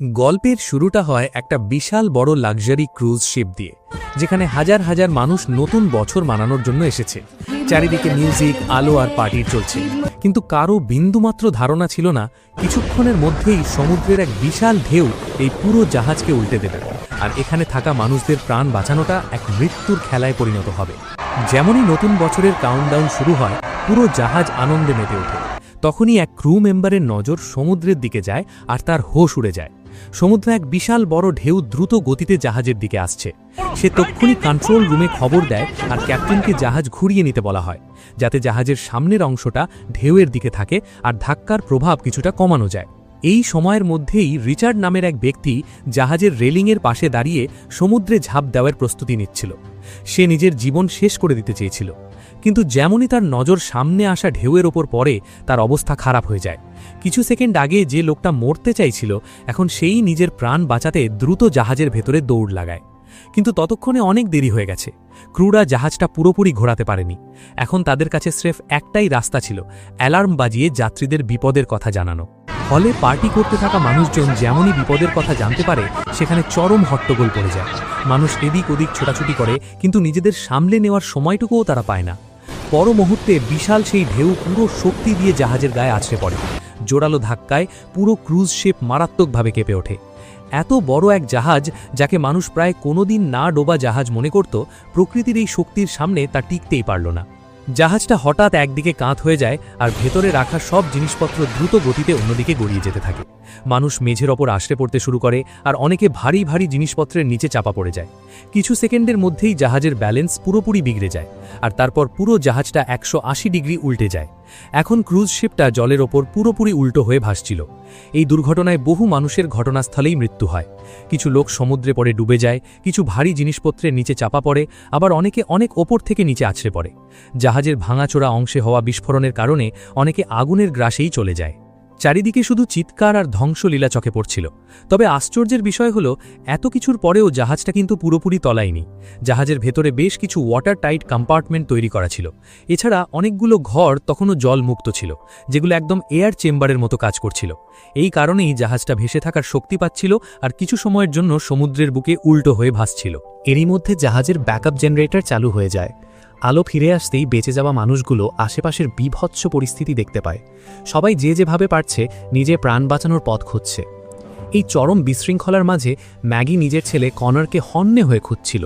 গল্পের শুরুটা হয় একটা বিশাল বড় লাক্সারি ক্রুজ শিপ দিয়ে, যেখানে হাজার হাজার মানুষ নতুন বছর মানানোর জন্য এসেছে। চারিদিকে মিউজিক, আলো আর পার্টি চলছে, কিন্তু কারও বিন্দুমাত্র ধারণা ছিল না কিছুক্ষণের মধ্যেই সমুদ্রের এক বিশাল ঢেউ এই পুরো জাহাজকে উল্টে দেবে, আর এখানে থাকা মানুষদের প্রাণ বাঁচানোটা এক মৃত্যুর খেলায় পরিণত হবে। যেমনই নতুন বছরের কাউন্টডাউন শুরু হয়, পুরো জাহাজ আনন্দে মেতে ওঠে। তখনই এক ক্রু মেম্বারের নজর সমুদ্রের দিকে যায়, আর তার হোশ উড়ে যায়। সমুদ্রে এক বিশাল বড় ঢেউ দ্রুত গতিতে জাহাজের দিকে আসছে। সে তক্ষুনি কন্ট্রোল রুমে খবর দেয়, আর ক্যাপ্টেনকে জাহাজ ঘুরিয়ে নিতে বলা হয়, যাতে জাহাজের সামনের অংশটা ঢেউয়ের দিকে থাকে আর ধাক্কার প্রভাব কিছুটা কমানো যায়। এই সময়ের মধ্যেই রিচার্ড নামের এক ব্যক্তি জাহাজের রেলিংয়ের পাশে দাঁড়িয়ে সমুদ্রে ঝাঁপ দেওয়ার প্রস্তুতি নিচ্ছিল। সে নিজের জীবন শেষ করে দিতে চেয়েছিল, কিন্তু যেমনই তার নজর সামনে আসা ঢেউয়ের ওপর পড়ে, তার অবস্থা খারাপ হয়ে যায়। কিছু সেকেন্ড আগে যে লোকটা মরতে চাইছিল, এখন সেই নিজের প্রাণ বাঁচাতে দ্রুত জাহাজের ভেতরে দৌড় লাগায়। কিন্তু ততক্ষণে অনেক দেরি হয়ে গেছে। ক্রুরা জাহাজটা পুরোপুরি ঘোরাতে পারেনি। এখন তাদের কাছে স্রেফ একটাই রাস্তা ছিল, অ্যালার্ম বাজিয়ে যাত্রীদের বিপদের কথা জানানো। হলে পার্টি করতে থাকা মানুষজন যেমনই বিপদের কথা জানতে পারে, সেখানে চরম হট্টগোল পড়ে যায়। মানুষ এদিক ওদিক ছোটাছুটি করে, কিন্তু নিজেদের সামলে নেওয়ার সময়টুকুও তারা পায় না। পর মুহূর্তে বিশাল সেই ঢেউ পুরো শক্তি দিয়ে জাহাজের গায়ে আছড়ে পড়ে। জোরালো ধাক্কায় পুরো ক্রুজ শিপ মারাত্মকভাবে কেঁপে ওঠে। এত বড় এক জাহাজ, যাকে মানুষ প্রায় কোনোদিন না ডোবা জাহাজ মনে করত, প্রকৃতির এই শক্তির সামনে তা টিকতেই পারল না। জাহাজটা হঠাৎ একদিকে কাঁধ হয়ে যায়, আর ভেতরে রাখা সব জিনিসপত্র দ্রুত গতিতে অন্যদিকে গড়িয়ে যেতে থাকে। মানুষ মেঝের ওপর আছড়ে পড়তে শুরু করে, আর অনেকে ভারী ভারী জিনিসপত্রের নিচে চাপা পড়ে যায়। কিছু সেকেন্ডের মধ্যেই জাহাজের ব্যালেন্স পুরোপুরি বিগড়ে যায়, আর তারপর পুরো জাহাজটা 180 ডিগ্রি উল্টে যায়। এখন ক্রুজ শিপটা জলের ওপর পুরোপুরি উল্টো হয়ে ভাসছিল। এই দুর্ঘটনায় বহু মানুষের ঘটনাস্থলেই মৃত্যু হয়। কিছু লোক সমুদ্রে পড়ে ডুবে যায়, কিছু ভারী জিনিসপত্রের নিচে চাপা পড়ে, আবার অনেকে অনেক ওপর থেকে নিচে আছড়ে পড়ে। জাহাজের ভাঙাচোরা অংশে হওয়া বিস্ফোরণের কারণে অনেকে আগুনের গ্রাসেই চলে যায়। চারিদিকে শুধু চিৎকার আর ধ্বংসলীলা চোখে পড়ছিল। তবে আশ্চর্যের বিষয় হলো, এত কিছুর পরেও জাহাজটা কিন্তু পুরোপুরি তলায়নি। জাহাজের ভেতরে বেশ কিছু ওয়াটার টাইট কম্পার্টমেন্ট তৈরি করা ছিল। এছাড়া অনেকগুলো ঘর তখনও জলমুক্ত ছিল, যেগুলো একদম এয়ার চেম্বারের মতো কাজ করছিল। এই কারণেই জাহাজটা ভেসে থাকার শক্তি পাচ্ছিল, আর কিছু সময়ের জন্য সমুদ্রের বুকে উল্টো হয়ে ভাসছিল। এরই মধ্যে জাহাজের ব্যাকআপ জেনারেটর চালু হয়ে যায়। আলো ফিরে আসতেই বেঁচে যাওয়া মানুষগুলো আশেপাশের বীভৎস পরিস্থিতি দেখতে পায়। সবাই যে যেভাবে পারছে নিজে প্রাণ বাঁচানোর পথ খুঁজছে। এই চরম বিশৃঙ্খলার মাঝে ম্যাগি নিজের ছেলে কনরকে হন্যে হয়ে খুঁজছিল।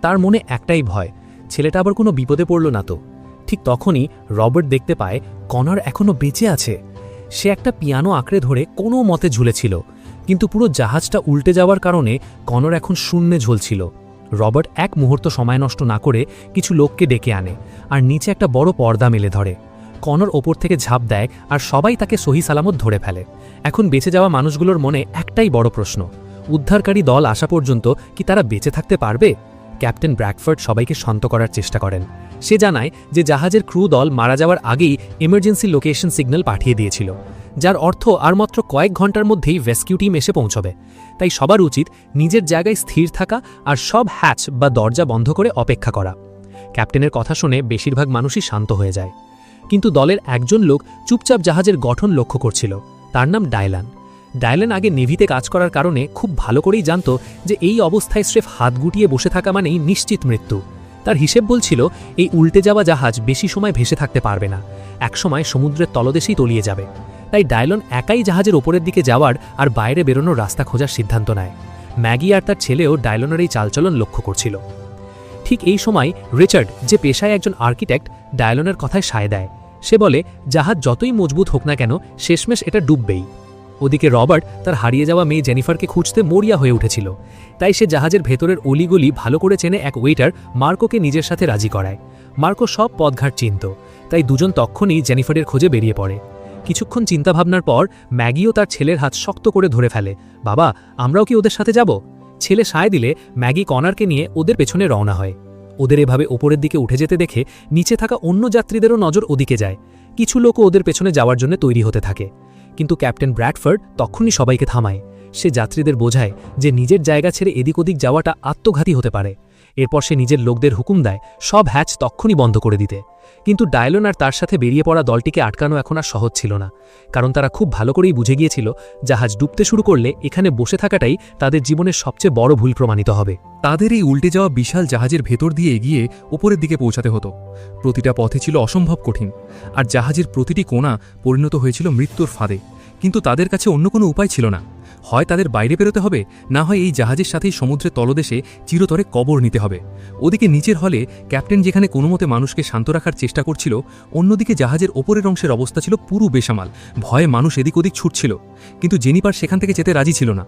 তার মনে একটাই ভয়, ছেলেটা আবার কোনো বিপদে পড়ল না তো। ঠিক তখনই রবার্ট দেখতে পায় কনর এখনও বেঁচে আছে। সে একটা পিয়ানো আঁকড়ে ধরে কোনো মতে ঝুলেছিল, কিন্তু পুরো জাহাজটা উল্টে যাওয়ার কারণে কনর এখন শূন্যে ঝুলছিল। রবার্ট এক মুহূর্ত সময় নষ্ট না করে কিছু লোককে ডেকে আনে, আর নিচে একটা বড় পর্দা মেলে ধরে। কনর ওপর থেকে ঝাঁপ দেয়, আর সবাই তাকে সহি সালামত ধরে ফেলে। এখন বেঁচে যাওয়া মানুষগুলোর মনে একটাই বড় প্রশ্ন, উদ্ধারকারী দল আসা পর্যন্ত কি তারা বেঁচে থাকতে পারবে? ক্যাপ্টেন ব্র্যাকফোর্ড সবাইকে শান্ত করার চেষ্টা করেন। সে জানায় যে জাহাজের ক্রু দল মারা যাওয়ার আগেই এমার্জেন্সি লোকেশন সিগন্যাল পাঠিয়ে দিয়েছিল, যার অর্থ আর মাত্র কয়েক ঘন্টার মধ্যেই রেস্কিউ টিম এসে পৌঁছবে। তাই সবার উচিত নিজের জায়গায় স্থির থাকা আর সব হ্যাচ বা দরজা বন্ধ করে অপেক্ষা করা। ক্যাপ্টেনের কথা শুনে বেশিরভাগ মানুষই শান্ত হয়ে যায়, কিন্তু দলের একজন লোক চুপচাপ জাহাজের গঠন লক্ষ্য করছিল। তার নাম ডায়লান। ডায়লান আগে নেভিতে কাজ করার কারণে খুব ভালো করেই জানত যে এই অবস্থায় স্রেফ হাত গুটিয়ে বসে থাকা মানেই নিশ্চিত মৃত্যু। তার হিসেব বলছিল, এই উল্টে যাওয়া জাহাজ বেশি সময় ভেসে থাকতে পারবে না, একসময় সমুদ্রের তলদেশেই তলিয়ে যাবে। তাই ডায়লন একাই জাহাজের ওপরের দিকে যাওয়ার আর বাইরে বেরোনোর রাস্তা খোঁজার সিদ্ধান্ত নেয়। ম্যাগি আর তার ছেলেও ডায়লনের এই চালচলন লক্ষ্য করছিল। ঠিক এই সময় রিচার্ড, যে পেশায় একজন আর্কিটেক্ট, ডায়লনের কথায় সায় দেয়। সে বলে, জাহাজ যতই মজবুত হোক না কেন, শেষমেশ এটা ডুববেই। ওদিকে রবার্ট তার হারিয়ে যাওয়া মেয়ে জেনিফারকে খুঁজতে মরিয়া হয়ে উঠেছিল। তাই সে জাহাজের ভেতরের অলিগলি ভালো করে চেনে এক ওয়েটার মার্কোকে নিজের সাথে রাজি করায়। মার্কো সব পথঘাট চিনত, তাই দুজন তখনই জেনিফারের খোঁজে বেরিয়ে পড়ে। কিছুক্ষণ চিন্তাভাবনার পর ম্যাগিও তার ছেলের হাত শক্ত করে ধরে ফেলে। বাবা, আমরাও কি ওদের সাথে যাব? ছেলে সায় দিলে ম্যাগি কনারকে নিয়ে ওদের পেছনে রওনা হয়। ওদের এভাবে ওপরের দিকে উঠে যেতে দেখে নিচে থাকা অন্য যাত্রীদেরও নজর ওদিকে যায়। কিছু লোকও ওদের পেছনে যাওয়ার জন্য তৈরি হতে থাকে, কিন্তু ক্যাপ্টেন ব্র্যাকফোর্ড তখনই সবাইকে থামায়। সে যাত্রীদের বোঝায় যে নিজের জায়গা ছেড়ে এদিক ওদিক যাওয়াটা আত্মঘাতী হতে পারে। এরপর সে নিজের লোকদের হুকুম দেয় সব হ্যাচ তক্ষুনি বন্ধ করে দিতে। কিন্তু ডায়লন আর তার সাথে বেরিয়ে পড়া দলটিকে আটকানো এখন আর সহজ ছিল না, কারণ তারা খুব ভালো করেই বুঝে গিয়েছিল জাহাজ ডুবতে শুরু করলে এখানে বসে থাকাটাই তাদের জীবনের সবচেয়ে বড় ভুল প্রমাণিত হবে। তাদের এই উল্টে যাওয়া বিশাল জাহাজের ভেতর দিয়ে এগিয়ে ওপরের দিকে পৌঁছাতে হতো। প্রতিটা পথে ছিল অসম্ভব কঠিন, আর জাহাজের প্রতিটি কোণা পরিণত হয়েছিল মৃত্যুর ফাঁদে। কিন্তু তাদের কাছে অন্য কোনো উপায় ছিল না। হয় তাদের বাইরে বেরোতে হবে, না হয় এই জাহাজের সাথেই সমুদ্রের তলদেশে চিরতরে কবর নিতে হবে। ওদিকে নিচের হলে ক্যাপ্টেন যেখানে কোনোমতে মানুষকে শান্ত রাখার চেষ্টা করছিল, অন্যদিকে জাহাজের ওপরের অংশের অবস্থা ছিল পুরো বেসামাল। ভয়ে মানুষ এদিক ওদিক ছুটছিল, কিন্তু জেনিফার সেখান থেকে যেতে রাজি ছিল না,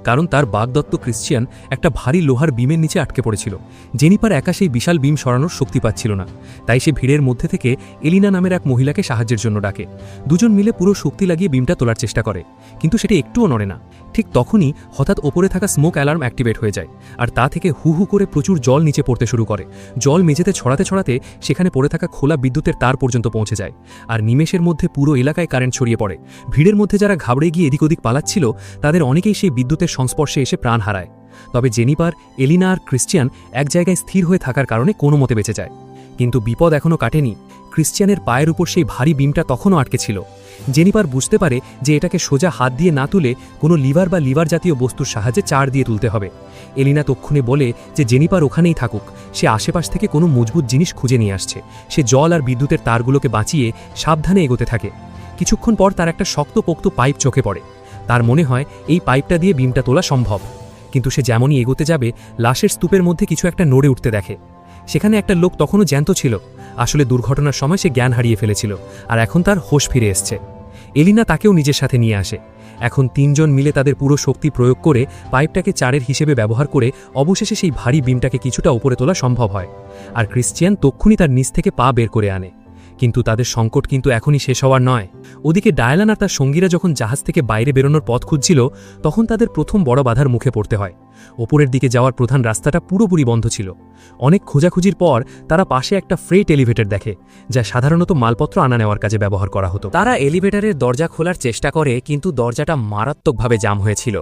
কারণ তার বাগদত্ত ক্রিশ্চিয়ান একটা ভারী লোহার বিমের নিচে আটকে পড়েছিল। জেনিফার একা সেই বিশাল বিম সরানোর শক্তি পাচ্ছিল না, তাই সে ভিড়ের মধ্যে থেকে এলিনা নামের এক মহিলাকে সাহায্যের জন্য ডাকে। দুজন মিলে পুরো শক্তি লাগিয়ে বিমটা তোলার চেষ্টা করে, কিন্তু সেটি একটুও নড়ে না। ঠিক তখনই হঠাৎ ওপরে থাকা স্মোক অ্যালার্ম অ্যাক্টিভেট হয়ে যায়, আর তা থেকে হু হু করে প্রচুর জল নিচে পড়তে শুরু করে। জল মেঝেতে ছড়াতে ছড়াতে সেখানে পড়ে থাকা খোলা বিদ্যুতের তার পর্যন্ত পৌঁছে যায়, আর নিমেষের মধ্যে পুরো এলাকায় কারেন্ট ছড়িয়ে পড়ে। ভিড়ের মধ্যে যারা ঘাবড়ে গিয়ে এদিক ওদিক পালাচ্ছিল, তাদের অনেকেই সেই বিদ্যুতের সংস্পর্শে এসে প্রাণ হারায়। তবে জেনিফার, এলিনা আর ক্রিশ্চিয়ান এক জায়গায় স্থির হয়ে থাকার কারণে কোনো মতে বেঁচে যায়। কিন্তু বিপদ এখনও কাটেনি। ক্রিশ্চিয়ানের পায়ের উপর সেই ভারী বিমটা তখনও আটকে ছিল। জেনিফার বুঝতে পারে যে এটাকে সোজা হাত দিয়ে না তুলে কোনো লিভার বা লিভার জাতীয় বস্তুর সাহায্যে চার দিয়ে তুলতে হবে। এলিনা তক্ষণে বলে যে জেনিফার ওখানেই থাকুক, সে আশেপাশ থেকে কোনো মজবুত জিনিস খুঁজে নিয়ে আসছে। সে জল আর বিদ্যুতের তারগুলোকে বাঁচিয়ে সাবধানে এগোতে থাকে। কিছুক্ষণ পর তার একটা শক্তপোক্ত পাইপ চোখে পড়ে। তার মনে হয় এই পাইপটা দিয়ে বিমটা তোলা সম্ভব। কিন্তু সে যেমনই এগোতে যাবে, লাশের স্তূপের মধ্যে কিছু একটা নড়ে উঠতে দেখে। সেখানে একটা লোক তখনও জ্যান্ত ছিল। আসলে দুর্ঘটনার সময় সে জ্ঞান হারিয়ে ফেলেছিল, আর এখন তার হোশ ফিরে এসছে। এলিনা তাকেও নিজের সাথে নিয়ে আসে। এখন তিনজন মিলে তাদের পুরো শক্তি প্রয়োগ করে পাইপটাকে চারের হিসেবে ব্যবহার করে অবশেষে সেই ভারী বিমটাকে কিছুটা উপরে তোলা সম্ভব হয়। আর ক্রিশ্চিয়ান তক্ষুনি তার নিচ থেকে পা বের করে আনে। কিন্তু তাদের সংকট কিন্তু এখনই শেষ হওয়ার নয়। ওদিকে ডায়ালান আর তার সঙ্গীরা যখন জাহাজ থেকে বাইরে বেরোনোর পথ খুঁজছিল, তখন তাদের প্রথম বড় বাধার মুখে পড়তে হয়। ওপরের দিকে যাওয়ার প্রধান রাস্তাটা পুরোপুরি বন্ধ ছিল। অনেক খোঁজাখুঁজির পর তারা পাশে একটা ফ্রেট এলিভেটর দেখে, যা সাধারণত মালপত্র আনা নেওয়ার কাজে ব্যবহার করা হতো। তারা এলিভেটরের দরজা খোলার চেষ্টা করে, কিন্তু দরজাটা মারাত্মকভাবে জাম হয়েছিল।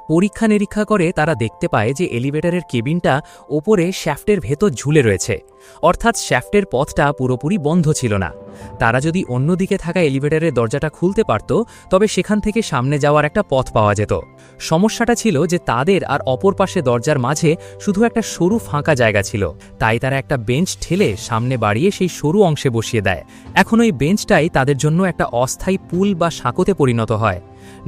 পরীক্ষা নিরীক্ষা করে তারা দেখতে পায় যে এলিভেটরের কেবিনটা ওপরে শ্যাফটের ভেতর ঝুলে রয়েছে, অর্থাৎ শ্যাফটের পথটা পুরোপুরি বন্ধ ছিল না। তারা যদি অন্যদিকে থাকা এলিভেটরের দরজাটা খুলতে পারত, তবে সেখান থেকে সামনে যাওয়ার একটা পথ পাওয়া যেত। সমস্যাটা ছিল যে তাদের আর অপর পাশে দরজার মাঝে শুধু একটা সরু ফাঁকা জায়গা ছিল, তাই তারা একটা বেঞ্চ ঠেলে সামনে বাড়িয়ে সেই সরু অংশে বসিয়ে দেয়। এখন ওই বেঞ্চটাই তাদের জন্য একটা অস্থায়ী পুল বা সাঁকোতে পরিণত হয়।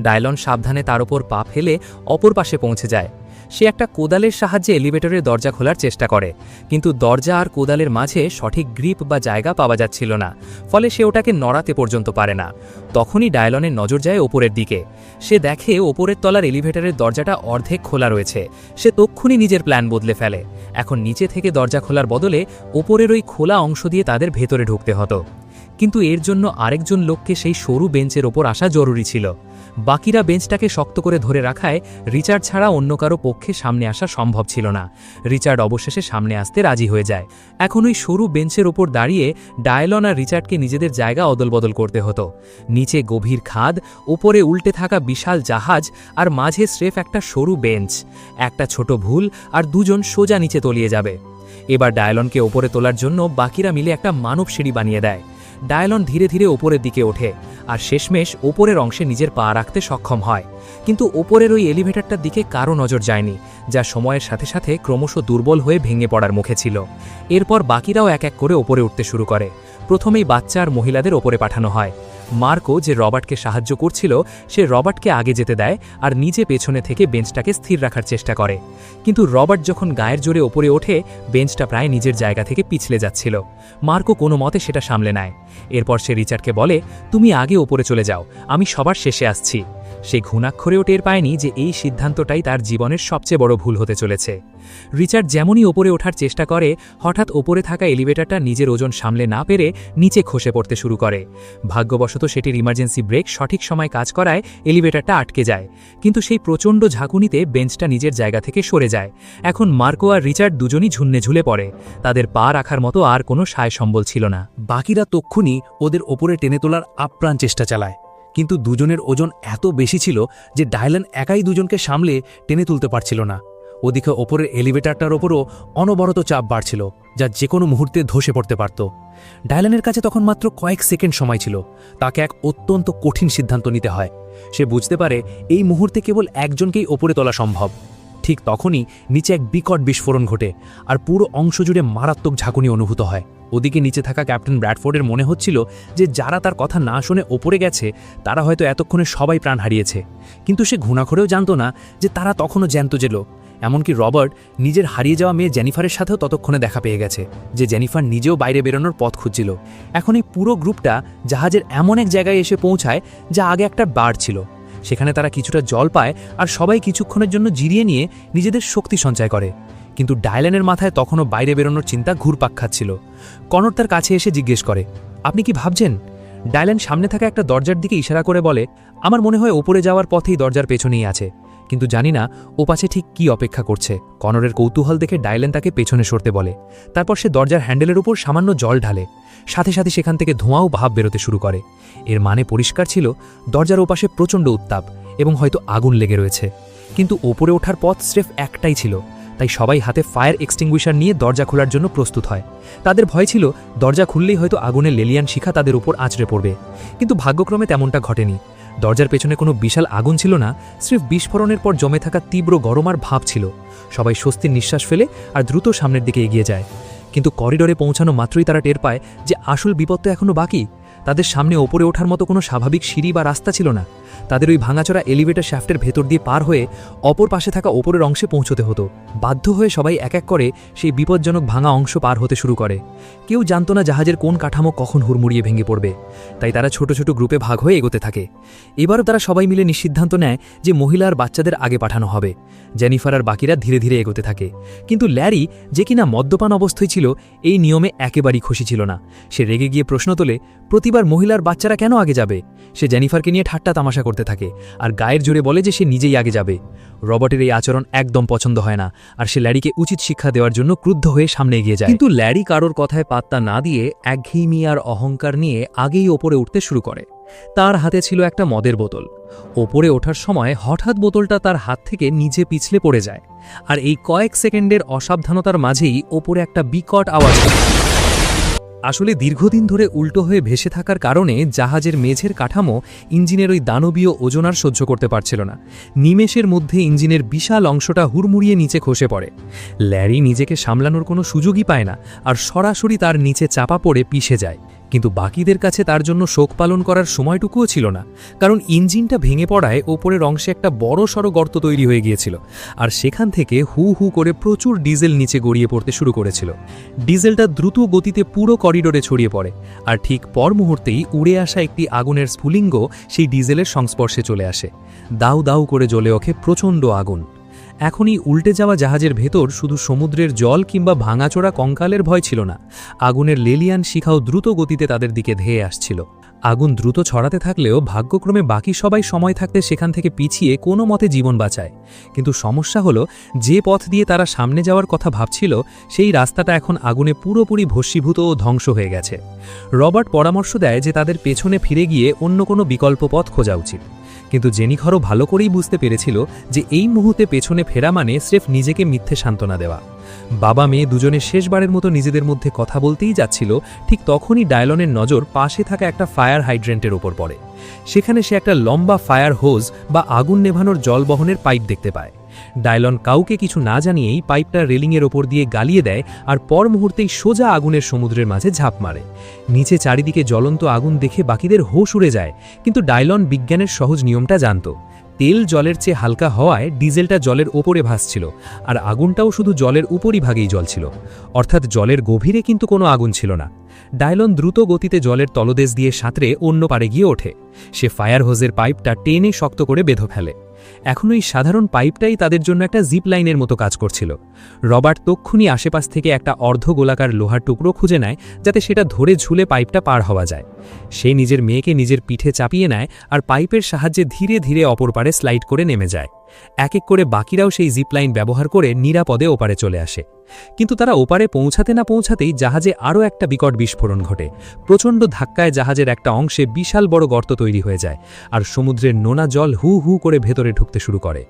ডায়লন সাবধানে তার ওপর পা ফেলে অপর পাশে পৌঁছে যায়। সে একটা কোদালের সাহায্যে এলিভেটরের দরজা খোলার চেষ্টা করে, কিন্তু দরজা আর কোদালের মাঝে সঠিক গ্রিপ বা জায়গা পাওয়া যাচ্ছিল না, ফলে সে ওটাকে নড়াতে পর্যন্ত পারে না। তখনই ডায়লনের নজর যায় ওপরের দিকে। সে দেখে ওপরের তলার এলিভেটরের দরজাটা অর্ধেক খোলা রয়েছে। সে তক্ষুনি নিজের প্ল্যান বদলে ফেলে। এখন নিচে থেকে দরজা খোলার বদলে ওপরের ওই খোলা অংশ দিয়ে তাদের ভেতরে ঢুকতে হতো। কিন্তু এর জন্য আরেকজন লোককে সেই সরু বেঞ্চের ওপর আসা জরুরি ছিল। বাকিরা বেঞ্চটাকে শক্ত করে ধরে রাখায় রিচার্ড ছাড়া অন্য কারো পক্ষে সামনে আসা সম্ভব ছিল না। রিচার্ড অবশেষে সামনে আসতে রাজি হয়ে যায়। এখন ওই সরু বেঞ্চের ওপর দাঁড়িয়ে ডায়লন আর রিচার্ডকে নিজেদের জায়গা অদলবদল করতে হতো। নিচে গভীর খাদ, ওপরে উল্টে থাকা বিশাল জাহাজ, আর মাঝে স্রেফ একটা সরু বেঞ্চ। একটা ছোট ভুল আর দুজন সোজা নিচে তলিয়ে যাবে। এবার ডায়লনকে ওপরে তোলার জন্য বাকিরা মিলে একটা মানব সিঁড়ি বানিয়ে দেয়। ডায়লন ধীরে ধীরে ওপরের দিকে ওঠে, আর শেষমেশ ওপরের অংশে নিজের পা রাখতে সক্ষম হয়। কিন্তু ওপরের ওই এলিভেটরটার দিকে কারো নজর যায়নি, যা সময়ের সাথে সাথে ক্রমশ দুর্বল হয়ে ভেঙে পড়ার মুখে ছিল। এরপর বাকিরাও এক এক করে ওপরে উঠতে শুরু করে। প্রথমেই বাচ্চা আর মহিলাদের ওপরে পাঠানো হয়। মার্কো, যে রবার্টকে সাহায্য করছিল, সে রবার্টকে আগে যেতে দেয় আর নিজে পেছনে থেকে বেঞ্চটাকে স্থির রাখার চেষ্টা করে। কিন্তু রবার্ট যখন গায়ের জোরে ওপরে ওঠে, বেঞ্চটা প্রায় নিজের জায়গা থেকে পিছলে যাচ্ছিল। মার্কো কোনো মতে সেটা সামলে নেয়। এরপর সে রিচার্ডকে বলে, তুমি আগে ওপরে চলে যাও, আমি সবার শেষে আসছি। সে ঘুণাক্ষরেও টের পায়নি যে এই সিদ্ধান্তটাই তার জীবনের সবচেয়ে বড় ভুল হতে চলেছে। রিচার্ড যেমনই ওপরে ওঠার চেষ্টা করে, হঠাৎ ওপরে থাকা এলিভেটরটা নিজের ওজন সামলে না পেরে নিচে খসে পড়তে শুরু করে। ভাগ্যবশত সেটির ইমার্জেন্সি ব্রেক সঠিক সময় কাজ করায় এলিভেটরটা আটকে যায়। কিন্তু সেই প্রচণ্ড ঝাঁকুনিতে বেঞ্চটা নিজের জায়গা থেকে সরে যায়। এখন মার্কো আর রিচার্ড দুজনই ঝুন্নে ঝুলে পড়ে। তাদের পা রাখার মতো আর কোনো সায় সম্বল ছিল না। বাকিরা তক্ষুনি ওদের ওপরে টেনে তোলার আপ্রাণ চেষ্টা চালায়, কিন্তু দুজনের ওজন এত বেশি ছিল যে ডায়লন একাই দুজনকে সামলে টেনে তুলতে পারছিল না। ওদিকে ওপরের এলিভেটরটার ওপরও অনবরত চাপ বাড়ছিল, যা যে কোনো মুহূর্তে ধসে পড়তে পারত। ডায়লানের কাছে তখন মাত্র কয়েক সেকেন্ড সময় ছিল। তাকে এক অত্যন্ত কঠিন সিদ্ধান্ত নিতে হয়। সে বুঝতে পারে এই মুহূর্তে কেবল একজনকেই ওপরে তোলা সম্ভব। ঠিক তখনই নিচে এক বিকট বিস্ফোরণ ঘটে, আর পুরো অংশ জুড়ে মারাত্মক ঝাঁকুনি অনুভূত হয়। ওদিকে নিচে থাকা ক্যাপ্টেন ব্র্যাডফোর্ডের মনে হচ্ছিল যে যারা তার কথা না শুনে ওপরে গেছে তারা হয়তো এতক্ষণে সবাই প্রাণ হারিয়েছে, কিন্তু সে ঘুণাক্ষরেও জানত না যে তারা তখনও জ্যান্ত ছিল। এমনকি রবার্ট নিজের হারিয়ে যাওয়া মেয়ে জেনিফারের সাথেও ততক্ষণে দেখা পেয়ে গেছে, যে জেনিফার নিজেও বাইরে বেরোনোর পথ খুঁজছিল। এখন এই পুরো গ্রুপটা জাহাজের এমন এক জায়গায় এসে পৌঁছায় যা আগে একটা বার ছিল। সেখানে তারা কিছুটা জল পায় আর সবাই কিছুক্ষণের জন্য জিরিয়ে নিয়ে নিজেদের শক্তি সঞ্চয় করে। কিন্তু ডায়লানের মাথায় তখনও বাইরে বেরোনোর চিন্তা ঘুরপাক খাচ্ছিল। কনর তার কাছে এসে জিজ্ঞেস করে, আপনি কি ভাবছেন? ডায়লান সামনে থাকা একটা দরজার দিকে ইশারা করে বলে, আমার মনে হয় ওপরে যাওয়ার পথেই দরজার পেছনেই আছে, কিন্তু জানি না ও পাশে ঠিক কি অপেক্ষা করছে। কনরের কৌতূহল দেখে ডায়লান তাকে পেছনে সরতে বলে। তারপর সে দরজার হ্যান্ডেলের উপর সামান্য জল ঢালে। সাথে সাথে সেখান থেকে ধোঁয়াও ভাব বেরোতে শুরু করে। এর মানে পরিষ্কার ছিল দরজার ওপাশে প্রচণ্ড উত্তাপ এবং হয়তো আগুন লেগে রয়েছে। কিন্তু ওপরে ওঠার পথ স্রেফ একটাই ছিল, তাই সবাই হাতে ফায়ার এক্সটিংগুইশার নিয়ে দরজা খোলার জন্য প্রস্তুত হয়। তাদের ভয় ছিল দরজা খুললেই হয়তো আগুনের লেলিয়ান শিখা তাদের উপর আঁচড়ে পড়বে, কিন্তু ভাগ্যক্রমে তেমনটা ঘটেনি। দরজার পেছনে কোনো বিশাল আগুন ছিল না, স্রেফ বিস্ফোরণের পর জমে থাকা তীব্র গরম আর ভাব ছিল। সবাই স্বস্তির নিঃশ্বাস ফেলে আর দ্রুত সামনের দিকে এগিয়ে যায়। কিন্তু করিডোরে পৌঁছানো মাত্রই তারা টের পায় যে আসল বিপদ তো এখনও বাকি। তাদের সামনে ওপরে ওঠার মতো কোনো স্বাভাবিক সিঁড়ি বা রাস্তা ছিল না। তাদের ওই ভাঙাচোরা এলিভেটর শ্যাফটের ভেতর দিয়ে পার হয়ে অপর পাশে থাকা ওপরের অংশে পৌঁছতে হতো। বাধ্য হয়ে সবাই এক এক করে সেই বিপজ্জনক ভাঙা অংশ পার হতে শুরু করে। কেউ জানত না জাহাজের কোন কাঠামো কখন হুড়মুড়িয়ে ভেঙে পড়বে, তাই তারা ছোট ছোট গ্রুপে ভাগ হয়ে এগোতে থাকে। এবারও তারা সবাই মিলে নিঃসিদ্ধান্ত নেয় যে মহিলা আর বাচ্চাদের আগে পাঠানো হবে। জেনিফার আর বাকিরা ধীরে ধীরে এগোতে থাকে। কিন্তু ল্যারি, যে কিনা মদ্যপান অবস্থায় ছিল, এই নিয়মে একেবারেই খুশি ছিল না। সে রেগে গিয়ে প্রশ্ন তোলে, প্রতিবার মহিলার বাচ্চারা কেন আগে যাবে? সে জেনিফারকে নিয়ে ঠাট্টা তামাশা করতে থাকে আর গায়ের জোরে বলে যে সে নিজেই আগে যাবে। রবার্টের এই আচরণ একদম পছন্দ হয় না, আর সে ল্যারিকে উচিত শিক্ষা দেওয়ার জন্য ক্রুদ্ধ হয়ে সামনে এগিয়ে যায়। কিন্তু ল্যারি কারোর কথায় পাত্তা না দিয়ে একঘেয়েমি আর অহংকার নিয়ে আগেই ওপরে উঠতে শুরু করে। তার হাতে ছিল একটা মদের বোতল। ওপরে ওঠার সময় হঠাৎ বোতলটা তার হাত থেকে নিচে পিছলে পড়ে যায়, আর এই কয়েক সেকেন্ডের অসাবধানতার মাঝেই ওপরে একটা বিকট আওয়াজ। আসলে দীর্ঘদিন ধরে উল্টো হয়ে ভেসে থাকার কারণে জাহাজের মেঝের কাঠামো ইঞ্জিনের ওই দানবীয় ওজন আর সহ্য করতে পারছিল না। নিমেষের মধ্যে ইঞ্জিনের বিশাল অংশটা হুড়মুড়িয়ে নিচে খসে পড়ে। ল্যারি নিজেকে সামলানোর কোনো সুযোগই পায় না আর সরাসরি তার নিচে চাপা পড়ে পিষে যায়। কিন্তু বাকিদের কাছে তার জন্য শোক পালন করার সময়টুকুও ছিল না, কারণ ইঞ্জিনটা ভেঙে পড়ায় ওপরের অংশে একটা বড়সড় গর্ত তৈরি হয়ে গিয়েছিল, আর সেখান থেকে হু হু করে প্রচুর ডিজেল নিচে গড়িয়ে পড়তে শুরু করেছিল। ডিজেলটা দ্রুত গতিতে পুরো করিডোরে ছড়িয়ে পড়ে, আর ঠিক পর মুহূর্তেই উড়ে আসা একটি আগুনের স্ফুলিঙ্গ সেই ডিজেলের সংস্পর্শে চলে আসে। দাউ দাউ করে জ্বলে ওঠে প্রচণ্ড আগুন। এখনই উল্টে যাওয়া জাহাজের ভেতর শুধু সমুদ্রের জল কিংবা ভাঙাচোরা কঙ্কালের ভয় ছিল না, আগুনের লেলিয়ান শিখাও দ্রুত গতিতে তাদের দিকে ধেয়ে আসছিল। আগুন দ্রুত ছড়াতে থাকলেও ভাগ্যক্রমে বাকি সবাই সময় থাকতে সেখান থেকে পিছিয়ে কোনো মতে জীবন বাঁচায়। কিন্তু সমস্যা হলো, যে পথ দিয়ে তারা সামনে যাওয়ার কথা ভাবছিল সেই রাস্তাটা এখন আগুনে পুরোপুরি ভস্মীভূত ও ধ্বংস হয়ে গেছে। রবার্ট পরামর্শ দেয় যে তাদের পেছনে ফিরে গিয়ে অন্য কোনো বিকল্প পথ খোঁজা উচিত, কিন্তু জেনিফারও ভালো করেই বুঝতে পেরেছিল যে এই মুহূর্তে পেছনে ফেরা মানে স্রেফ নিজেকে মিথ্যে সান্ত্বনা দেওয়া। বাবা মেয়ে দুজনে শেষবারের মতো নিজেদের মধ্যে কথা বলতেই যাচ্ছিল, ঠিক তখনই ডায়লনের নজর পাশে থাকা একটা ফায়ার হাইড্রেন্টের ওপর পড়ে। সেখানে সে একটা লম্বা ফায়ার হোজ বা আগুন নেভানোর জল বহনের পাইপ দেখতে পায়। ডায়লন কাউকে কিছু না জানিয়েই পাইপটা রেলিংয়ের ওপর দিয়ে গালিয়ে দেয়, আর পর মুহূর্তেই সোজা আগুনের সমুদ্রের মাঝে ঝাঁপ মারে। নিচে চারিদিকে জ্বলন্ত আগুন দেখে বাকিদের হোশ উড়ে যায়, কিন্তু ডায়লন বিজ্ঞানের সহজ নিয়মটা জানত। তেল জলের চেয়ে হালকা হওয়ায় ডিজেলটা জলের ওপরে ভাসছিল, আর আগুনটাও শুধু জলের উপরিভাগেই জ্বলছিল, অর্থাৎ জলের গভীরে কিন্তু কোনো আগুন ছিল না। ডায়লন দ্রুত গতিতে জলের তলদেশ দিয়ে সাঁতরে অন্য পারে গিয়ে ওঠে। সে ফায়ার হোজের পাইপটা টেনে শক্ত করে বেঁধে ফেলে। এখন ওই সাধারণ পাইপটাই তাদের জন্য একটা জিপ লাইনের মতো কাজ করছিল। রবার্ট তক্ষুনি আশেপাশ থেকে একটা অর্ধ গোলাকার লোহার টুকরো খুঁজে নেয়, যাতে সেটা ধরে ঝুলে পাইপটা পার হওয়া যায়। সে নিজের মেয়েকে নিজের পিঠে চাপিয়ে নেয় আর পাইপের সাহায্যে ধীরে ধীরে অপর পারে স্লাইড করে নেমে যায়। এক এক করে বাকিরাও সেই জিপলাইন ব্যবহার করে নিরাপদে ওপারে চলে আসে। কিন্তু তারা ওপারে পৌঁছাতে না পৌঁছাতেই জাহাজে আরও একটা বিকট বিস্ফোরণ ঘটে। প্রচণ্ড ধাক্কায় জাহাজের একটা অংশে বিশাল বড় গর্ত তৈরি হয়ে যায়, আর সমুদ্রের নোনা জল হু হু করে ভেতরে ঢুকতে শুরু করে।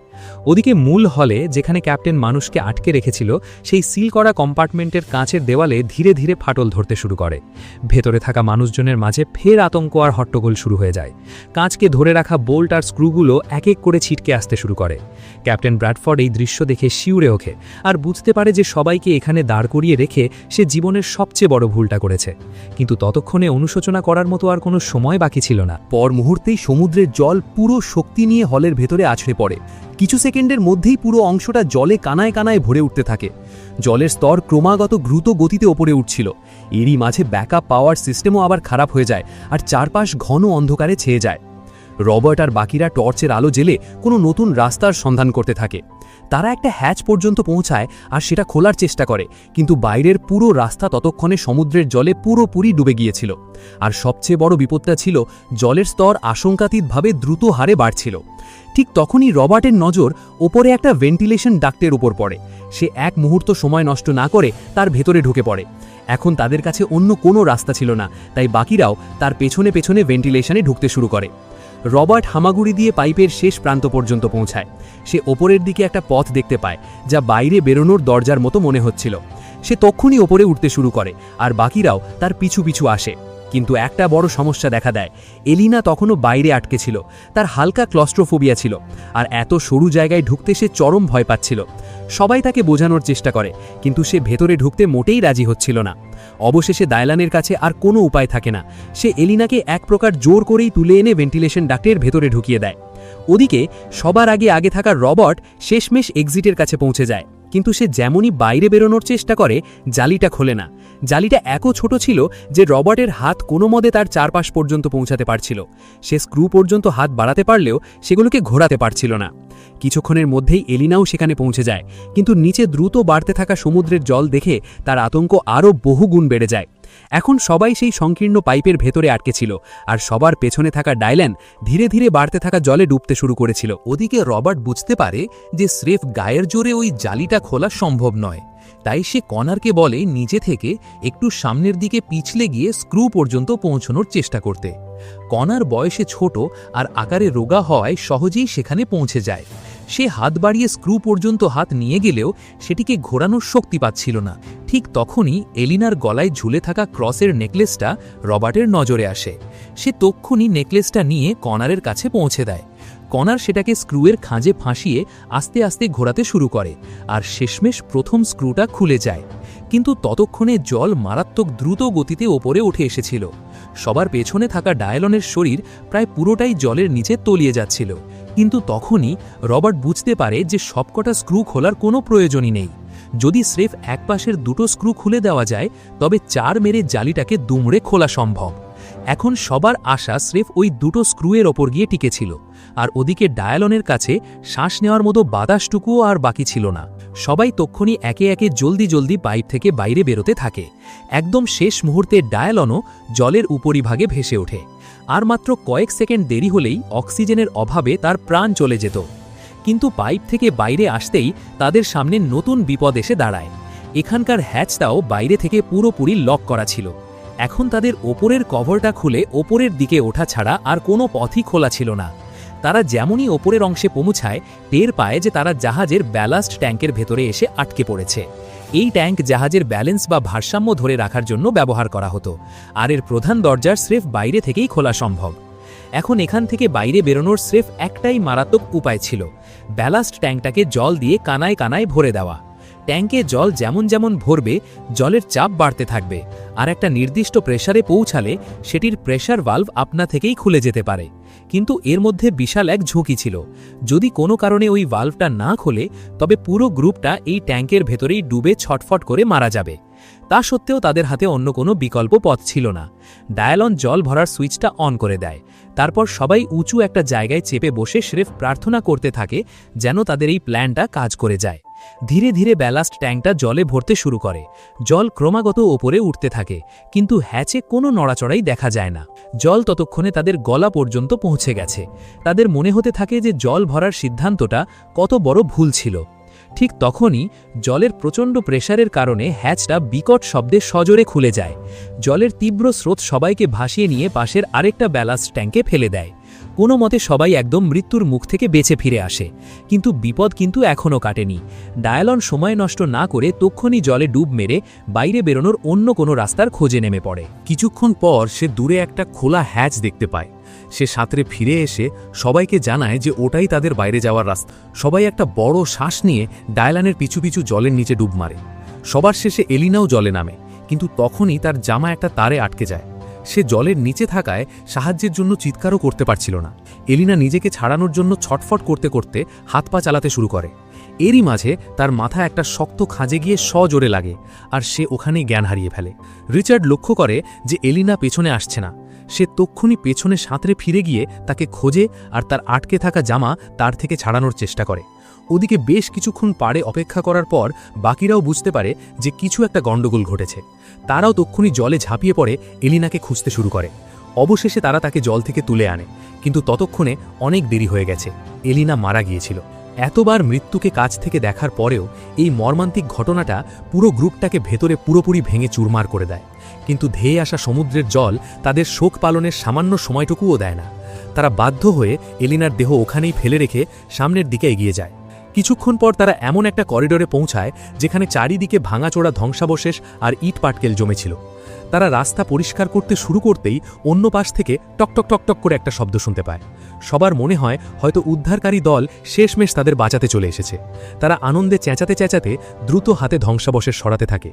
ওদিকে মূল হলে, যেখানে ক্যাপ্টেন মানুষকে আটকে রেখেছিল, সেই সিল করা কম্পার্টমেন্টের কাঁচের দেওয়ালে ধীরে ধীরে ফাটল ধরতে শুরু করে। ভেতরে থাকা মানুষজনের মাঝে ফের আতঙ্ক আর হট্টগোল শুরু হয়ে যায়। কাঁচকে ধরে রাখা বোল্ট আর স্ক্রুগুলো এক এক করে ছিটকে আসতে শুরু করে। ক্যাপ্টেন ব্র্যাডফোর্ড এই দৃশ্য দেখে শিউরে ওঠে আর বুঝতে পারে যে সবাইকে এখানে দাঁড় করিয়ে রেখে সে জীবনের সবচেয়ে বড় ভুলটা করেছে। কিন্তু ততক্ষণে অনুশোচনা করার মতো আর কোনো সময় বাকি ছিল না। পর মুহূর্তেই সমুদ্রের জল পুরো শক্তি নিয়ে হলের ভেতরে আছড়ে পড়ে। কিছু সেকেন্ডের মধ্যেই পুরো অংশটা জলে কানায় কানায় ভরে উঠতে থাকে। জলের স্তর ক্রমাগত দ্রুত গতিতে ওপরে উঠছিল। এরই মাঝে ব্যাকআপ পাওয়ার সিস্টেমও আবার খারাপ হয়ে যায় আর চারপাশ ঘন অন্ধকারে ছেয়ে যায়। রবার্ট আর বাকিরা টর্চের আলো জ্বেলে কোনো নতুন রাস্তার সন্ধান করতে থাকে। তারা একটা হ্যাচ পর্যন্ত পৌঁছায় আর সেটা খোলার চেষ্টা করে, কিন্তু বাইরের পুরো রাস্তা ততক্ষণে সমুদ্রের জলে পুরোপুরি ডুবে গিয়েছিল। আর সবচেয়ে বড় বিপদটা ছিল, জলের স্তর আশঙ্কাতীতভাবে দ্রুত হারে বাড়ছিল। ঠিক তখনই রবার্টের নজর ওপরে একটা ভেন্টিলেশন ডাক্টের উপর পড়ে। সে এক মুহূর্ত সময় নষ্ট না করে তার ভেতরে ঢুকে পড়ে। এখন তাদের কাছে অন্য কোনো রাস্তা ছিল না, তাই বাকিরাও তার পেছনে পেছনে ভেন্টিলেশনে ঢুকতে শুরু করে। রবার্ট হামাগুড়ি দিয়ে পাইপের শেষ প্রান্ত পর্যন্ত পৌঁছায়। সে ওপরের দিকে একটা পথ দেখতে পায়, যা বাইরে বেরোনোর দরজার মতো মনে হচ্ছিল। সে তক্ষুনি ওপরে উঠতে শুরু করে আর বাকিরাও তার পিছু পিছু আসে। কিন্তু একটা বড় সমস্যা দেখা দেয়। এলিনা তখনও বাইরে আটকে ছিল। তার হালকা ক্লস্ট্রোফোবিয়া ছিল, আর এত সরু জায়গায় ঢুকতে সে চরম ভয় পাচ্ছিল। সবাই তাকে বোঝানোর চেষ্টা করে, কিন্তু সে ভেতরে ঢুকতে মোটেই রাজি হচ্ছিল না। অবশেষে ডায়লানের কাছে আর কোনো উপায় থাকে না। সে এলিনাকে এক প্রকার জোর করেই তুলে এনে ভেন্টিলেশন ডাক্টের ভেতরে ঢুকিয়ে দেয়। ওদিকে সবার আগে থাকা রবার্ট শেষমেশ এক্সিটের কাছে পৌঁছে যায়, কিন্তু সে যেমনই বাইরে বেরোনোর চেষ্টা করে, জালিটা খোলে না। জালিটা এত ছোট ছিল যে রবার্টের হাত কোনো মতে তার চারপাশ পর্যন্ত পৌঁছাতে পারছিল। সে স্ক্রু পর্যন্ত হাত বাড়াতে পারলেও সেগুলোকে ঘোরাতে পারছিল না। কিছুক্ষণের মধ্যেই এলিনাও সেখানে পৌঁছে যায়, কিন্তু নিচে দ্রুত বাড়তে থাকা সমুদ্রের জল দেখে তার আতঙ্ক আরও বহুগুণ বেড়ে যায়। এখন সবাই সেই সংকীর্ণ পাইপের ভেতরে আটকে ছিল, আর সবার পেছনে থাকা ডায়লান ধীরে ধীরে বাড়তে থাকা জলে ডুবতে শুরু করেছিল। ওদিকে রবার্ট বুঝতে পারে যে স্রেফ গায়ের জোরে ওই জালিটা খোলা সম্ভব নয়, তাই সে কনারকে বলে নিজে থেকে একটু সামনের দিকে পিছলে গিয়ে স্ক্রু পর্যন্ত পৌঁছানোর চেষ্টা করতে। কনার বয়সে ছোট আর আকারে রোগা হওয়ায় সহজেই সেখানে পৌঁছে যায়। সে হাত বাড়িয়ে স্ক্রু পর্যন্ত হাত নিয়ে গেলেও সেটিকে ঘোরানোর শক্তি পাচ্ছিল না। ঠিক তখনই এলিনার গলায় ঝুলে থাকা ক্রসের নেকলেসটা রবার্টের নজরে আসে। সে তক্ষুনি নেকলেসটা নিয়ে কনারের কাছে পৌঁছে দেয়। কনার সেটাকে স্ক্রুয়ের খাঁজে ফাঁসিয়ে আস্তে আস্তে ঘোরাতে শুরু করে, আর শেষমেশ প্রথম স্ক্রুটা খুলে যায়। কিন্তু ততক্ষণে জল মারাত্মক দ্রুত গতিতে ওপরে উঠে এসেছিল। সবার পেছনে থাকা ডায়লনের শরীর প্রায় পুরোটাই জলের নিচে তলিয়ে যাচ্ছিল। কিন্তু তখনই রবার্ট বুঝতে পারে যে সবকটা স্ক্রু খোলার কোনো প্রয়োজনই নেই। যদি স্রেফ এক পাশের দুটো স্ক্রু খুলে দেওয়া যায়, তবে 4 মেরে জালিটাকে দুমড়ে খোলা সম্ভব। এখন সবার আশা স্রেফ ওই দুটো স্ক্রুয়ের ওপর গিয়ে টিকেছিল, আর ওদিকে ডায়ালনের কাছে শ্বাস নেওয়ার মতো বাতাসটুকুও আর বাকি ছিল না। সবাই তক্ষুনি একে একে জলদি জলদি পাইপ থেকে বাইরে বেরোতে থাকে। একদম শেষ মুহূর্তে ডায়ালনও জলের উপরিভাগে ভেসে ওঠে। আর মাত্র কয়েক সেকেন্ড দেরি হলেই অক্সিজেনের অভাবে তার প্রাণ চলে যেত। কিন্তু পাইপ থেকে বাইরে আসতেই তাদের সামনে নতুন বিপদ এসে দাঁড়ায়। এখানকার হ্যাচটাও বাইরে থেকে পুরোপুরি লক করা ছিল। এখন তাদের ওপরের কভারটা খুলে ওপরের দিকে ওঠা ছাড়া আর কোনো পথই খোলা ছিল না। তারা যেমনই ওপরের অংশে পৌঁছায়, টের পায় যে তারা জাহাজের ব্যালাস্ট ট্যাঙ্কের ভেতরে এসে আটকে পড়েছে। এই ট্যাঙ্ক জাহাজের ব্যালেন্স বা ভারসাম্য ধরে রাখার জন্য ব্যবহার করা হতো, আর এর প্রধান দরজার স্রেফ বাইরে থেকেই খোলা সম্ভব। এখন এখান থেকে বাইরে বেরোনোর স্রেফ একটাই মারাত্মক উপায় ছিল, ব্যালাস্ট ট্যাঙ্কটাকে জল দিয়ে কানায় কানায় ভরে দেওয়া। ট্যাঙ্কে জল যেমন যেমন ভরবে, জলের চাপ বাড়তে থাকবে, আর একটা নির্দিষ্ট প্রেসারে পৌঁছালে সেটির প্রেসার ভালভ আপনা থেকেই খুলে যেতে পারে। কিন্তু এর মধ্যে বিশাল এক ঝুঁকি ছিল। যদি কোনো কারণে ওই ভালভটা না খোলে, তবে পুরো গ্রুপটা এই ট্যাঙ্কের ভেতরেই ডুবে ছটফট করে মারা যাবে। তা সত্ত্বেও তাদের হাতে অন্য কোনো বিকল্প পথ ছিল না। ডায়ালন জল ভরার সুইচটা অন করে দেয়। তারপর সবাই উঁচু একটা জায়গায় চেপে বসে স্রেফ প্রার্থনা করতে থাকে যেন তাদের এই প্ল্যানটা কাজ করে যায়। ধীরে ধীরে ব্যালাস্ট ট্যাঙ্কটা জলে ভরতে শুরু করে। জল ক্রমাগত ওপরে উঠতে থাকে, কিন্তু হ্যাচে কোনো নড়াচড়াই দেখা যায় না। জল ততক্ষণে তাদের গলা পর্যন্ত পৌঁছে গেছে। তাদের মনে হতে থাকে যে জল ভরার সিদ্ধান্তটা কত বড় ভুল ছিল। ঠিক তখনই জলের প্রচণ্ড প্রেসারের কারণে হ্যাচটা বিকট শব্দে সজোরে খুলে যায়। জলের তীব্র স্রোত সবাইকে ভাসিয়ে নিয়ে পাশের আরেকটা ব্যালাস্ট ট্যাঙ্কে ফেলে দেয়। কোনো মতে সবাই একদম মৃত্যুর মুখ থেকে বেঁচে ফিরে আসে, কিন্তু বিপদ কিন্তু এখনও কাটেনি। ডায়ালন সময় নষ্ট না করে তক্ষুনি জলে ডুব মেরে বাইরে বেরোনোর অন্য কোনো রাস্তার খোঁজে নেমে পড়ে। কিছুক্ষণ পর সে দূরে একটা খোলা হ্যাচ দেখতে পায়। সে সাঁতরে ফিরে এসে সবাইকে জানায় যে ওটাই তাদের বাইরে যাওয়ার রাস্তা। সবাই একটা বড় শ্বাস নিয়ে ডায়ালানের পিছু পিছু জলের নিচে ডুব মারে। সবার শেষে এলিনাও জলে নামে, কিন্তু তখনই তার জামা একটা তারে আটকে যায়। সে জলের নিচে থাকায় সাহায্যের জন্য চিৎকারও করতে পারছিল না। এলিনা নিজেকে ছাড়ানোর জন্য ছটফট করতে করতে হাত পা চালাতে শুরু করে। এরই মাঝে তার মাথা একটা শক্ত খাঁজে গিয়ে সজোরে লাগে, আর সে ওখানেই জ্ঞান হারিয়ে ফেলে। রিচার্ড লক্ষ্য করে যে এলিনা পেছনে আসছে না। সে তক্ষুনি পেছনে সাঁতরে ফিরে গিয়ে তাকে খোঁজে আর তার আটকে থাকা জামা তার থেকে ছাড়ানোর চেষ্টা করে। ওদিকে বেশ কিছুক্ষণ পাড়ে অপেক্ষা করার পর বাকিরাও বুঝতে পারে যে কিছু একটা গণ্ডগোল ঘটেছে। তারাও তক্ষুনি জলে ঝাঁপিয়ে পড়ে এলিনাকে খুঁজতে শুরু করে। অবশেষে তারা তাকে জল থেকে তুলে আনে, কিন্তু ততক্ষণে অনেক দেরি হয়ে গেছে। এলিনা মারা গিয়েছিল। এতবার মৃত্যুকে কাছ থেকে দেখার পরেও এই মর্মান্তিক ঘটনাটা পুরো গ্রুপটাকে ভেতরে পুরোপুরি ভেঙে চুরমার করে দেয়। কিন্তু ধেয়ে আসা সমুদ্রের জল তাদের শোক পালনের সামান্য সময়টুকুও দেয় না। তারা বাধ্য হয়ে এলিনার দেহ ওখানেই ফেলে রেখে সামনের দিকে এগিয়ে যায়। কিছুক্ষণ পর তারা এমন একটা করিডোরে পৌঁছায় যেখানে চারিদিকে ভাঙাচোরা ধ্বংসাবশেষ আর ইট পাটকেল জমেছিল। তারা রাস্তা পরিষ্কার করতে শুরু করতেই অন্য পাশ থেকে টকটক টকটক করে একটা শব্দ শুনতে পায়। সবার মনে হয় হয়তো উদ্ধারকারী দল শেষমেশ তাদের বাঁচাতে চলে এসেছে। তারা আনন্দে চেঁচাতে চেঁচাতে দ্রুত হাতে ধ্বংসাবশেষ সরাতে থাকে,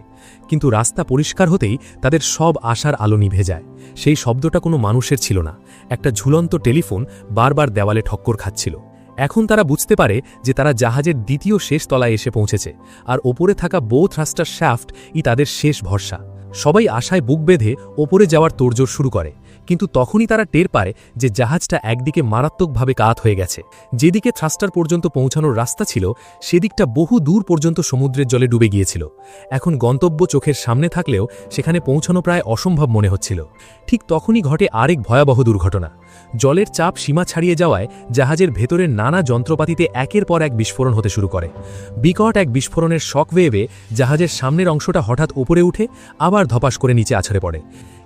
কিন্তু রাস্তা পরিষ্কার হতেই তাদের সব আশার আলো নিভে যায়। সেই শব্দটা কোনো মানুষের ছিল না, একটা ঝুলন্ত টেলিফোন বারবার দেওয়ালে ঠক্কর খাচ্ছিল। এখন তারা বুঝতে পারে যে তারা জাহাজের দ্বিতীয় শেষ তলায় এসে পৌঁছেছে, আর ওপরে থাকা বোউ থ্রাস্টার শ্যাফট-ই তাদের শেষ ভরসা। সবাই আশায় বুক বেঁধে ওপরে যাওয়ার তোড়জোড় শুরু করে, কিন্তু তখনই তারা টের পায় যে জাহাজটা একদিকে মারাত্মকভাবে কাত হয়ে গেছে। যেদিকে থ্রাস্টার পর্যন্ত পৌঁছানোর রাস্তা ছিল সেদিকটা বহু দূর পর্যন্ত সমুদ্রের জলে ডুবে গিয়েছিল। এখন গন্তব্য চোখের সামনে থাকলেও সেখানে পৌঁছানো প্রায় অসম্ভব মনে হচ্ছিল। ঠিক তখনই ঘটে আরেক ভয়াবহ দুর্ঘটনা। জলের চাপ সীমা ছাড়িয়ে যাওয়ায় জাহাজের ভেতরের নানা যন্ত্রপাতিতে একের পর এক বিস্ফোরণ হতে শুরু করে। বিকট এক বিস্ফোরণের শকওয়েভে জাহাজের সামনের অংশটা হঠাৎ উপরে উঠে আবার ধপাস করে নিচে আছড়ে পড়ে।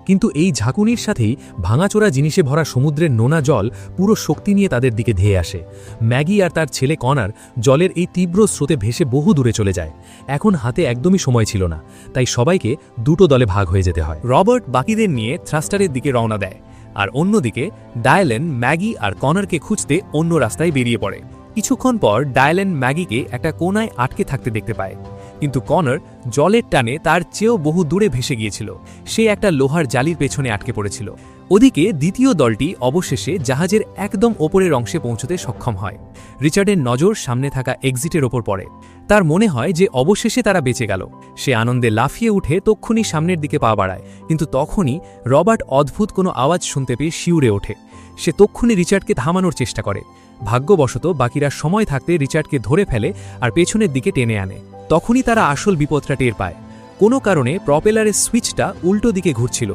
কিন্তু এই ঝাঁকুনির সাথেই ভাঙাচোরা জিনিসে ভরা সমুদ্রের নোনা জল পুরো শক্তি নিয়ে তাদের দিকে ধেয়ে আসে। ম্যাগি আর তার ছেলে কনার জলের এই তীব্র স্রোতে ভেসে বহু দূরে চলে যায়। এখন হাতে একদমই সময় ছিল না, তাই সবাইকে দুটো দলে ভাগ হয়ে যেতে হয়। রবার্ট বাকিদের নিয়ে থ্রাস্টারের দিকে রওনা দেয়, আর অন্যদিকে ডায়ালেন ম্যাগি আর কনারকে খুঁজতে অন্য রাস্তায় বেরিয়ে পড়ে। কিছুক্ষণ পর ডায়ালেন ম্যাগিকে একটা কোনায় আটকে থাকতে দেখতে পায়, কিন্তু কনার জলের টানে তার চেয়েও বহু দূরে ভেসে গিয়েছিল। সে একটা লোহার জালির পেছনে আটকে পড়েছিল। ওদিকে দ্বিতীয় দলটি অবশেষে জাহাজের একদম ওপরের অংশে পৌঁছতে সক্ষম হয়। রিচার্ডের নজর সামনে থাকা এক্সিটের ওপর পড়ে। তার মনে হয় যে অবশেষে তারা বেঁচে গেল। সে আনন্দে লাফিয়ে উঠে তক্ষুনি সামনের দিকে পা বাড়ায়, কিন্তু তখনই রবার্ট অদ্ভুত কোনো আওয়াজ শুনতে পেয়ে শিউরে ওঠে। সে তক্ষুনি রিচার্ডকে থামানোর চেষ্টা করে। ভাগ্যবশত বাকিরা সময় থাকতে রিচার্ডকে ধরে ফেলে আর পেছনের দিকে টেনে আনে। তখনই তারা আসল বিপদটা টের পায়। কোনো কারণে প্রপেলারের সুইচটা উল্টো দিকে ঘুরছিল।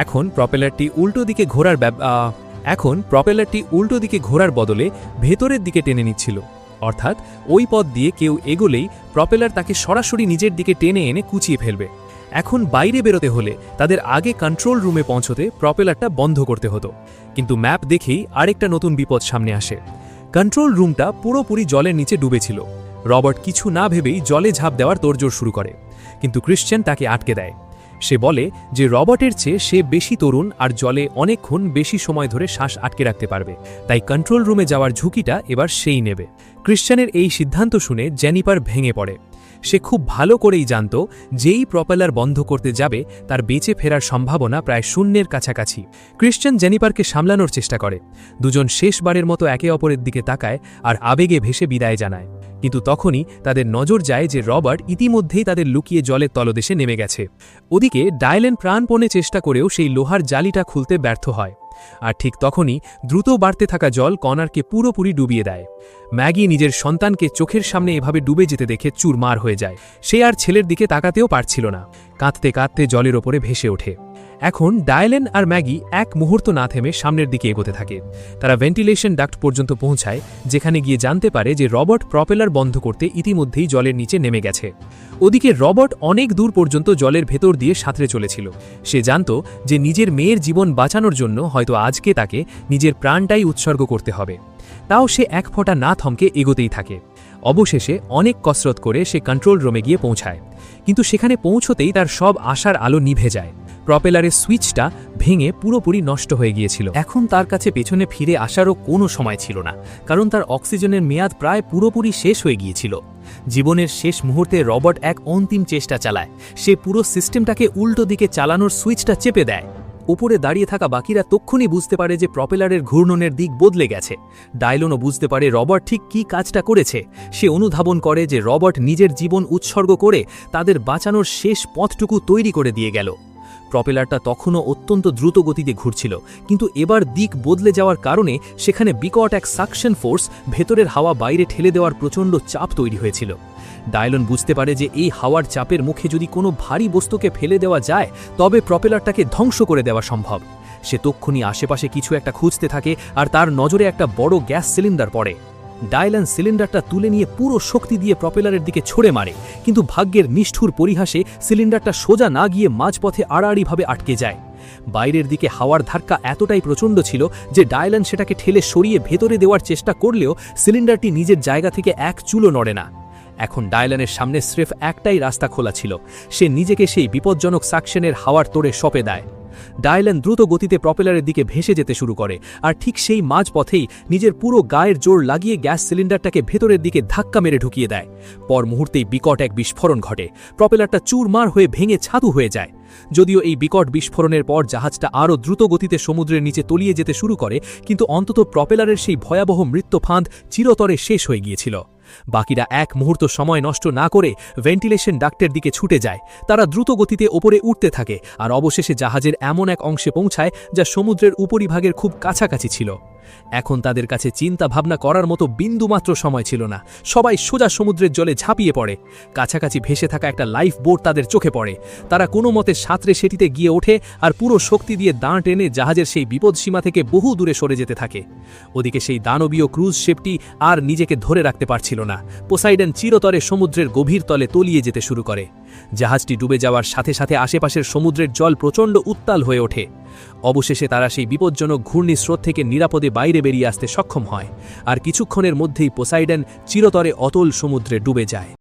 এখন প্রপেলারটি উল্টো দিকে ঘোরার বদলে ভেতরের দিকে টেনে নিচ্ছিল। অর্থাৎ ওই পথ দিয়ে কেউ এগোলেই প্রপেলার তাকে সরাসরি নিজের দিকে টেনে এনে কুচিয়ে ফেলবে। এখন বাইরে বেরোতে হলে তাদের আগে কন্ট্রোল রুমে পৌঁছতে প্রপেলারটা বন্ধ করতে হতো। কিন্তু ম্যাপ দেখেই আরেকটা নতুন বিপদ সামনে আসে। কন্ট্রোল রুমটা পুরোপুরি জলের নিচে ডুবেছিল। রবার্ট কিছু না ভেবেই জলে ঝাঁপ দেওয়ার তোড়জোড় শুরু করে, কিন্তু ক্রিশ্চিয়ান তাকে আটকে দেয়। সে বলে যে রবার্টের চেয়ে সে বেশি তরুণ আর জলে অনেকক্ষণ বেশি সময় ধরে শ্বাস আটকে রাখতে পারবে, তাই কন্ট্রোল রুমে যাওয়ার ঝুঁকিটা এবার সেই নেবে। ক্রিশ্চিয়ানের এই সিদ্ধান্ত শুনে জেনিফার ভেঙে পড়ে। সে খুব ভালো করেই জানত যেই প্রপেলার বন্ধ করতে যাবে তার বেঁচে ফেরার সম্ভাবনা প্রায় শূন্যের কাছাকাছি। ক্রিশ্চিয়ান জেনিফারকে সামলানোর চেষ্টা করে। দুজন শেষবারের মতো একে অপরের দিকে তাকায় আর আবেগে ভেসে বিদায় জানায়। কিন্তু তখনই তাদের নজর যায় যে রবার্ট ইতিমধ্যেই তাদের লুকিয়ে জলের তলদেশে নেমে গেছে। ওদিকে ডায়লেন প্রাণপণে চেষ্টা করেও সেই লোহার জালিটা খুলতে ব্যর্থ হয়। আর ঠিক তখনই দ্রুত বাড়তে থাকা জল কনারকে পুরোপুরি ডুবিয়ে দেয়। ম্যাগি নিজের সন্তানকে চোখের সামনে এভাবে ডুবে যেতে দেখে চুরমার হয়ে যায়। সে আর ছেলের দিকে তাকাতেও পারছিল না, কাঁদতে কাঁদতে জলের ওপরে ভেসে ওঠে। এখন ডায়লেন আর ম্যাগি এক মুহূর্ত না থেমে সামনের দিকে এগোতে থাকে। তারা ভেন্টিলেশন ডাক্ট পর্যন্ত পৌঁছায়, যেখানে গিয়ে জানতে পারে যে রবার্ট প্রপেলার বন্ধ করতে ইতিমধ্যেই জলের নিচে নেমে গেছে। ওদিকে রবার্ট অনেক দূর পর্যন্ত জলের ভেতর দিয়ে সাঁতরে চলেছিল। সে জানত যে নিজের মেয়ের জীবন বাঁচানোর জন্য হয়তো আজকে তাকে নিজের প্রাণটাই উৎসর্গ করতে হবে। তাও সে এক ফোঁটা না থমকে এগোতেই থাকে। অবশেষে অনেক কসরত করে সে কন্ট্রোল রুমে গিয়ে পৌঁছায়, কিন্তু সেখানে পৌঁছতেই তার সব আশার আলো নিভে যায়। প্রপেলারের সুইচটা ভেঙে পুরোপুরি নষ্ট হয়ে গিয়েছিল। এখন তার কাছে পেছনে ফিরে আসারও কোনো সময় ছিল না, কারণ তার অক্সিজেনের মেয়াদ প্রায় পুরোপুরি শেষ হয়ে গিয়েছিল। জীবনের শেষ মুহূর্তে রবার্ট এক অন্তিম চেষ্টা চালায়। সে পুরো সিস্টেমটাকে উল্টো দিকে চালানোর সুইচটা চেপে দেয়। উপরে দাঁড়িয়ে থাকা বাকিরা তক্ষুনি বুঝতে পারে যে প্রপেলারের ঘূর্ণনের দিক বদলে গেছে। ডায়লনও বুঝতে পারে রবার্ট ঠিক কী কাজটা করেছে। সে অনুধাবন করে যে রবার্ট নিজের জীবন উৎসর্গ করে তাদের বাঁচানোর শেষ পথটুকু তৈরি করে দিয়ে গেল। প্রপেলারটা তখনও অত্যন্ত দ্রুত গতিতে ঘুরছিল, কিন্তু এবার দিক বদলে যাওয়ার কারণে সেখানে বিকট এক সাকশন ফোর্স, ভেতরের হাওয়া বাইরে ঠেলে দেওয়ার প্রচণ্ড চাপ তৈরি হয়েছিল। ডায়লন বুঝতে পারে যে এই হাওয়ার চাপের মুখে যদি কোনো ভারী বস্তুকে ফেলে দেওয়া যায় তবে প্রপেলারটাকে ধ্বংস করে দেওয়া সম্ভব। সে তক্ষুনি আশেপাশে কিছু একটা খুঁজতে থাকে, আর তার নজরে একটা বড় গ্যাস সিলিন্ডার পড়ে। ডায়লন সিলিন্ডারটা তুলে নিয়ে পুরো শক্তি দিয়ে প্রপেলারের দিকে ছুড়ে মারে, কিন্তু ভাগ্যের নিষ্ঠুর পরিহাসে সিলিন্ডারটা সোজা না গিয়ে মাঝপথে আড়াআড়িভাবে আটকে যায়। বাইরের দিকে হাওয়ার ধাক্কা এতটাই প্রচণ্ড ছিল যে ডায়লন সেটাকে ঠেলে সরিয়ে ভেতরে দেওয়ার চেষ্টা করলেও সিলিন্ডারটি নিজের জায়গা থেকে এক চুলও নড়ে না। এখন ডায়লনের সামনে স্রেফ একটাই রাস্তা খোলা ছিল। সে নিজেকে সেই বিপজ্জনক সাকশনের হাওয়ার তোড়ে সঁপে দেয়। ডায়লন দ্রুত গতিতে প্রপেলারের দিকে ভেসে যেতে শুরু করে, আর ঠিক সেই মাঝপথেই নিজের পুরো গায়ের জোর লাগিয়ে গ্যাস সিলিন্ডারটাকে ভেতরের দিকে ধাক্কা মেরে ঢুকিয়ে দেয়। পর মুহূর্তেই বিকট এক বিস্ফোরণ ঘটে। প্রপেলারটা চুরমার হয়ে ভেঙে ছাতু হয়ে যায়। যদিও এই বিকট বিস্ফোরণের পর জাহাজটা আরও দ্রুত গতিতে সমুদ্রের নিচে তলিয়ে যেতে শুরু করে, কিন্তু অন্তত প্রপেলারের সেই ভয়াবহ মৃত্যুফাঁদ চিরতরে শেষ হয়ে গিয়েছিল। বাকিরা এক মুহূর্ত সময় নষ্ট না করে ভেন্টিলেশন ডাক্টের দিকে ছুটে যায়। তারা দ্রুত গতিতে ওপরে উঠতে থাকে, আর অবশেষে জাহাজের এমন এক অংশে পৌঁছায় যা সমুদ্রের উপরিভাগের খুব কাছাকাছি ছিল। এখন তাদের কাছে চিন্তা ভাবনা করার মতো বিন্দুমাত্র সময় ছিল না। সবাই সোজা সমুদ্রের জলে ঝাঁপিয়ে পড়ে। কাছাকাছি ভেসে থাকা একটা লাইফ বোট তাদের চোখে পড়ে। তারা কোনো মতে সাঁতরে সেটিতে গিয়ে ওঠে, আর পুরো শক্তি দিয়ে দাঁড় টেনে জাহাজের সেই বিপদসীমা থেকে বহু দূরে সরে যেতে থাকে। ওদিকে সেই দানবীয় ক্রুজ শিপটি আর নিজেকে ধরে রাখতে পারছিল না। পোসাইডন চিরতরে সমুদ্রের গভীর তলে তলিয়ে যেতে শুরু করে। জাহাজটি ডুবে যাওয়ার সাথে সাথে আশেপাশের সমুদ্রের জল প্রচণ্ড উত্তাল হয়ে ওঠে। অবশেষে তারা সেই বিপজ্জনক ঘূর্ণিস্রোত থেকে নিরাপদে বাইরে বেরিয়ে আসতে সক্ষম হয়, আর কিছুক্ষণের মধ্যেই পোসাইডন চিরতরে অতল সমুদ্রে ডুবে যায়।